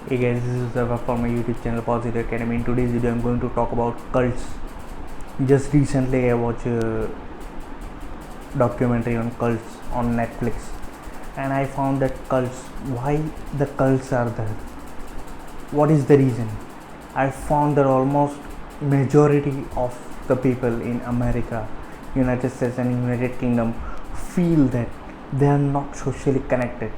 Hey guys, this is Zava from my YouTube channel Positive Academy. In today's video, I'm going to talk about cults. Just recently, I watched a documentary on cults on Netflix, and I found that cults. Why the cults are there? What is the reason? I found that almost majority of the people in America, United States, and United Kingdom feel that they are not socially connected.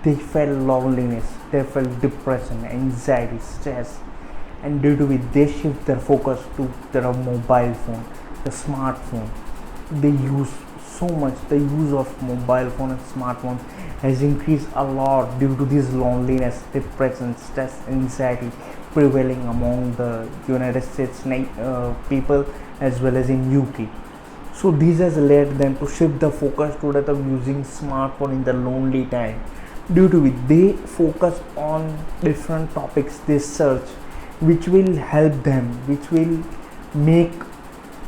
They felt loneliness, they felt depression, anxiety, stress, and due to it, they shift their focus to their mobile phone, the smartphone. They use so much. The use of mobile phone and smartphones has increased a lot due to this loneliness, depression, stress, anxiety prevailing among the United States people as well as in UK. So this has led them to shift the focus to that of using smartphone in the lonely time. Due to it, they focus on different topics they search, which will help them, make,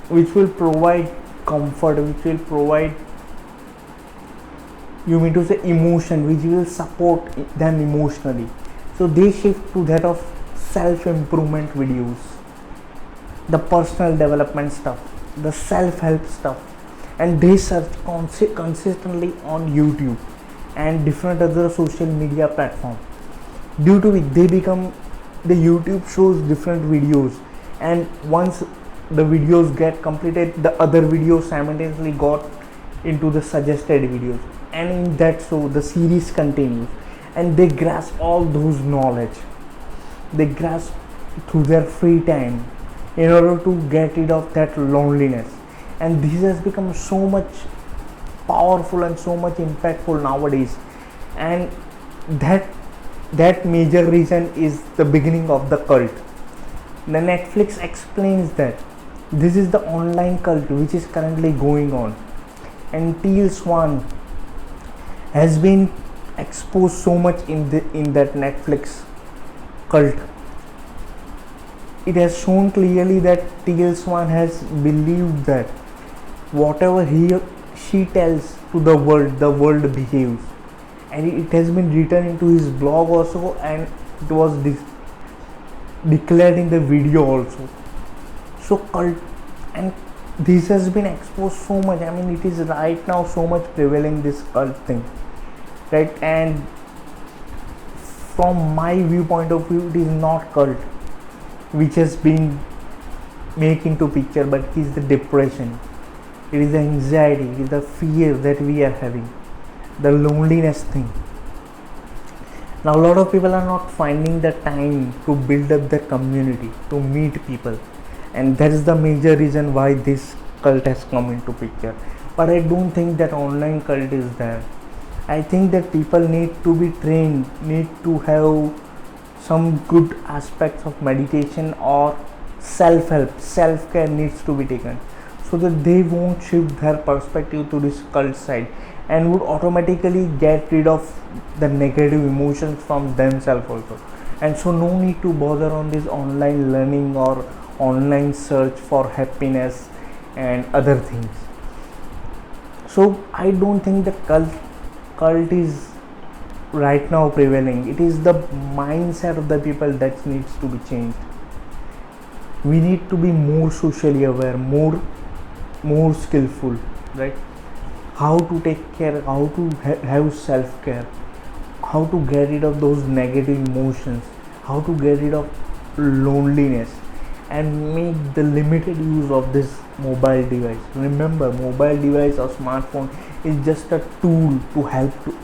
which will provide comfort, which will provide, you mean to say, emotion, which will support them emotionally. So they shift to that of self-improvement videos, the personal development stuff, the self-help stuff, and they search consistently on YouTube and different other social media platforms. Due to it, they become, the YouTube shows different videos, and once the videos get completed, the other videos simultaneously got into the suggested videos, and in that, so the series continues, and they grasp all those knowledge, they grasp through their free time in order to get rid of that loneliness. And this has become so much powerful and so much impactful nowadays, and that major reason is the beginning of the cult. The Netflix explains that this is the online cult which is currently going on, and Teal Swan has been exposed so much in that Netflix cult. It has shown clearly that Teal Swan has believed that whatever she tells to the world behaves, and it has been written into his blog also, and it was declared in the video also. So cult, and this has been exposed so much. I mean, it is right now so much prevailing, this cult thing, right? And from my viewpoint of view, it is not cult which has been make into picture, but it is the depression, it is the anxiety, it is the fear that we are having, the loneliness thing. Now a lot of people are not finding the time to build up the community, to meet people, and that is the major reason why this cult has come into picture. But I don't think that online cult is there. I think that people need to be trained, need to have some good aspects of meditation or self-help, self-care needs to be taken, so that they won't shift their perspective to this cult side and would automatically get rid of the negative emotions from themselves also. And so no need to bother on this online learning or online search for happiness and other things. So I don't think the cult is right now prevailing. It is the mindset of the people that needs to be changed. We need to be more socially aware, more skillful, right? How to take care, how to have self-care, how to get rid of those negative emotions, how to get rid of loneliness, and make the limited use of this mobile device. Remember, mobile device or smartphone is just a tool to help to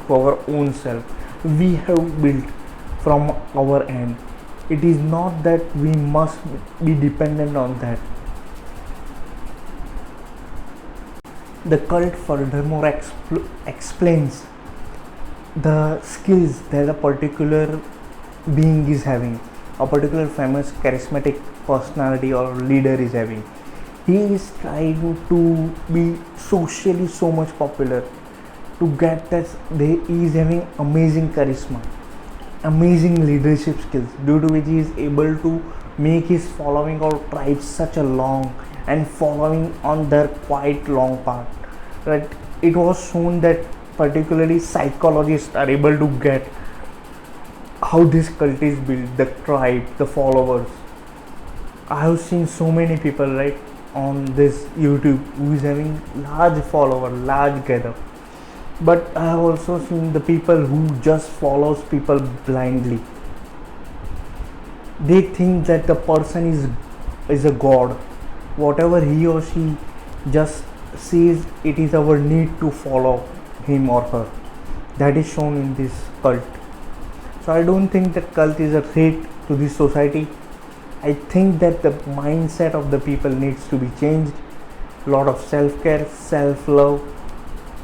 our own self. We have built from our end. It is not that we must be dependent on that. The cult furthermore explains the skills that a particular being is having, a particular famous charismatic personality or leader is having. He is trying to be socially so much popular, to get that he is having amazing charisma, amazing leadership skills, due to which he is able to make his following or tribe such a long and following on their quite long path, right? It was shown that particularly psychologists are able to get how this cult is built, the tribe, the followers. I have seen so many people, right, on this YouTube who is having large follower, large gather. But I have also seen the people who just follows people blindly. They think that the person is a god. Whatever he or she just says, it is our need to follow him or her. That is shown in this cult. So I don't think that cult is a threat to this society. I think that the mindset of the people needs to be changed. Lot of self-care, self-love,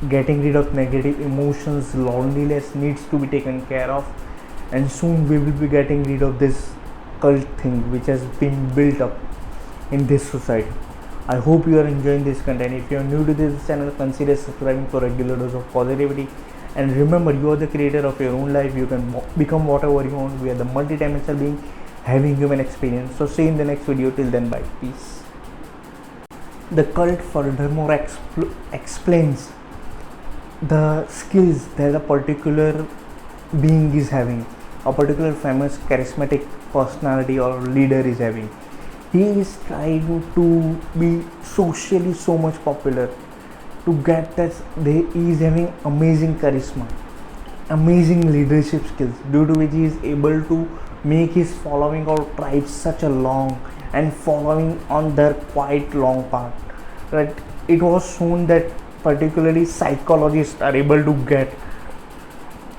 getting rid of negative emotions, loneliness needs to be taken care of, and soon we will be getting rid of this cult thing which has been built up in this society. I hope you are enjoying this content. If you are new to this channel, consider subscribing for regular dose of positivity. And remember, you are the creator of your own life. You can become whatever you want. We are the multi-dimensional being having human experience. So see you in the next video. Till then, bye. Peace. The cult furthermore explains the skills that a particular being is having, a particular famous charismatic personality or leader is having. He is trying to be socially so much popular, to get that he is having amazing charisma, amazing leadership skills, due to which he is able to make his following or tribe such a long and following on their quite long path. Right? It was shown that particularly psychologists are able to get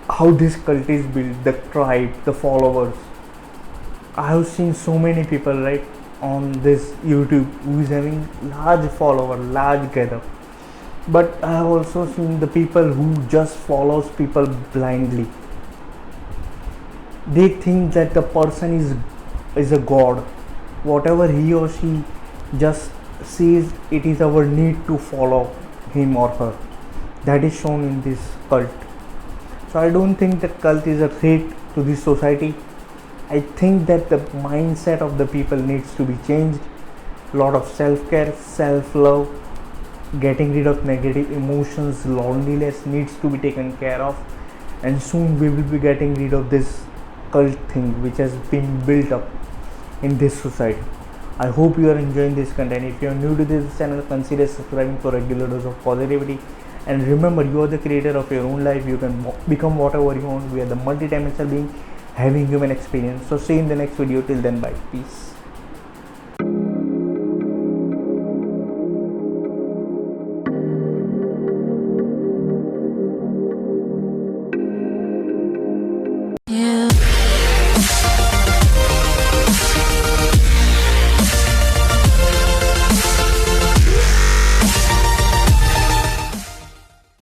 how this cult is built, the tribe, the followers. I have seen so many people, right, on this YouTube who is having large follower, large gather. But I have also seen the people who just follows people blindly. They think that the person is a god. Whatever he or she just says, it is our need to follow him or her. That is shown in this cult. So I don't think that cult is a threat to this society. I think that the mindset of the people needs to be changed. Lot of self-care, self-love, getting rid of negative emotions, loneliness needs to be taken care of, and soon we will be getting rid of this cult thing which has been built up in this society. I hope you are enjoying this content. If you are new to this channel, consider subscribing for regular dose of positivity. And remember, you are the creator of your own life. You can become whatever you want. We are the multi-dimensional being having human experience. So see you in the next video. Till then, bye. Peace.